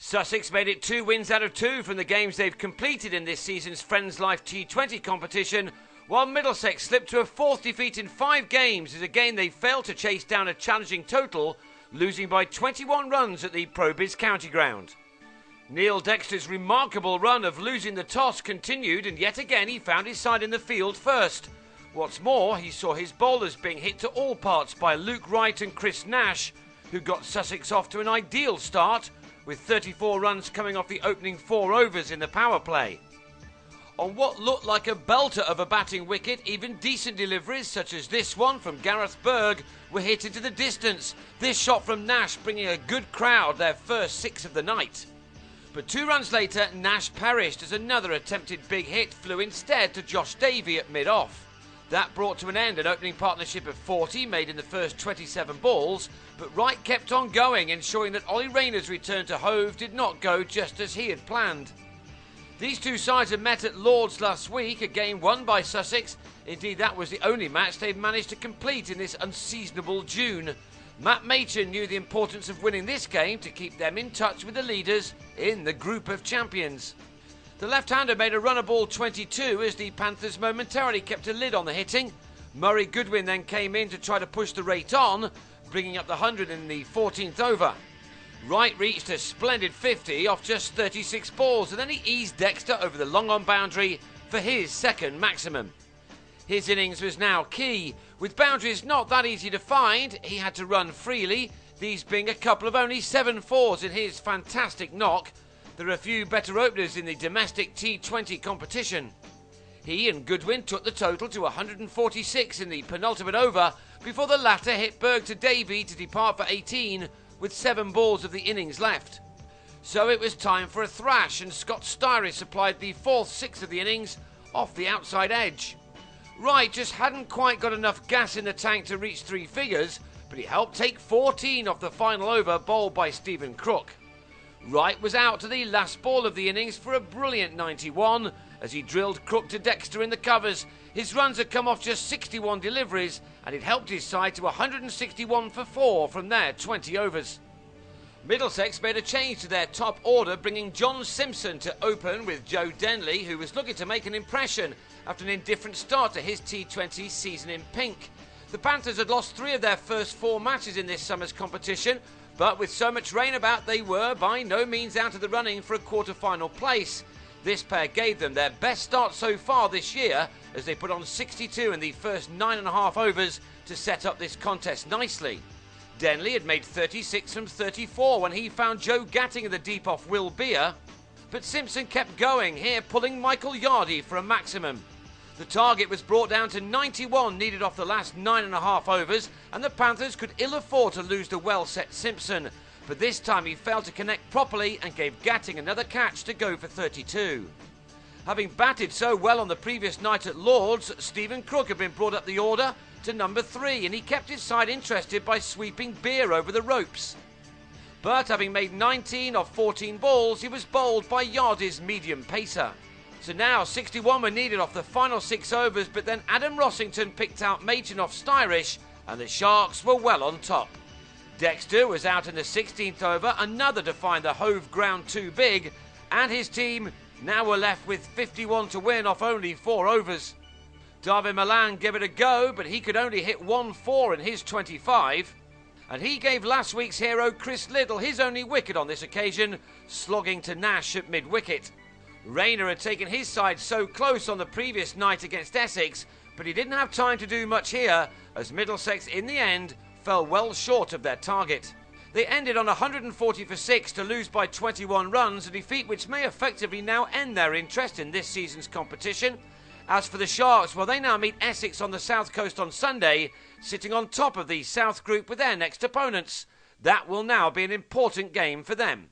Sussex made it 2 wins out of 2 from the games they've completed in this season's Friends Life T20 competition, while Middlesex slipped to a 4th defeat in 5 games as again they failed to chase down a challenging total, losing by 21 runs at the Probiz County Ground. Neil Dexter's remarkable run of losing the toss continued, and yet again he found his side in the field first. What's more, he saw his bowlers being hit to all parts by Luke Wright and Wright Nash, who got Sussex off to an ideal start, with 34 runs coming off the opening 4 overs in the power play. On what looked like a belter of a batting wicket, even decent deliveries such as this one from Rayner and Berg were hit into the distance, this shot from Nash bringing a good crowd their first 6 of the night. But 2 runs later, Nash perished as another attempted big hit flew instead to Josh Davey at mid-off. That brought to an end an opening partnership of 40 made in the first 27 balls, but Wright kept on going, ensuring that Ollie Rayner's return to Hove did not go just as he had planned. These two sides had met at Lord's last week, a game won by Sussex. Indeed, that was the only match they've managed to complete in this unseasonable June. Matt Machin knew the importance of winning this game to keep them in touch with the leaders in the group of champions. The left-hander made a run of ball 22 as the Panthers momentarily kept a lid on the hitting. Murray Goodwin then came in to try to push the rate on, bringing up the 100 in the 14th over. Wright reached a splendid 50 off just 36 balls, and then he eased Dexter over the long-on boundary for his second maximum. His innings was now key. With boundaries not that easy to find, he had to run freely, these being a couple of only 7-4s in his fantastic knock. There are a few better openers in the domestic T20 competition. He and Goodwin took the total to 146 in the penultimate over before the latter hit Berg to Davey to depart for 18 with 7 balls of the innings left. So it was time for a thrash, and Scott Styris supplied the 4th 6 of the innings off the outside edge. Wright just hadn't quite got enough gas in the tank to reach 3 figures, but he helped take 14 off the final over bowled by Crook. Wright was out to the last ball of the innings for a brilliant 91 as he drilled Crook to Dexter in the covers. His runs had come off just 61 deliveries, and it helped his side to 161 for 4 from their 20 overs. Middlesex made a change to their top order, bringing John Simpson to open with Joe Denly, who was looking to make an impression after an indifferent start to his T20 season in pink. The Panthers had lost 3 of their first 4 matches in this summer's competition, but with so much rain about, they were by no means out of the running for a quarter-final place. This pair gave them their best start so far this year as they put on 62 in the first 9.5 overs to set up this contest nicely. Denly had made 36 from 34 when he found Joe Gatting in the deep off Will Beer, but Simpson kept going here, pulling Michael Yardy for a maximum. The target was brought down to 91 needed off the last 9.5 overs, and the Panthers could ill afford to lose the well-set Simpson, but this time he failed to connect properly and gave Gatting another catch to go for 32. Having batted so well on the previous night at Lord's, Crook had been brought up the order to number 3, and he kept his side interested by sweeping Beer over the ropes. But having made 19 off 14 balls, he was bowled by Yardy's medium pacer. So now 61 were needed off the final 6 overs, but then Adam Rossington picked out Machin off Styris, and the Sharks were well on top. Dexter was out in the 16th over, another to find the Hove ground too big, and his team now were left with 51 to win off only 4 overs. Davey Milan gave it a go, but he could only hit 1-4 in his 25, and he gave last week's hero Chris Liddle his only wicket on this occasion, slogging to Nash at mid-wicket. Rayner had taken his side so close on the previous night against Essex, but he didn't have time to do much here, as Middlesex in the end fell well short of their target. They ended on 140 for 6 to lose by 21 runs, a defeat which may effectively now end their interest in this season's competition. As for the Sharks, well, they now meet Essex on the south coast on Sunday, sitting on top of the South Group with their next opponents. That will now be an important game for them.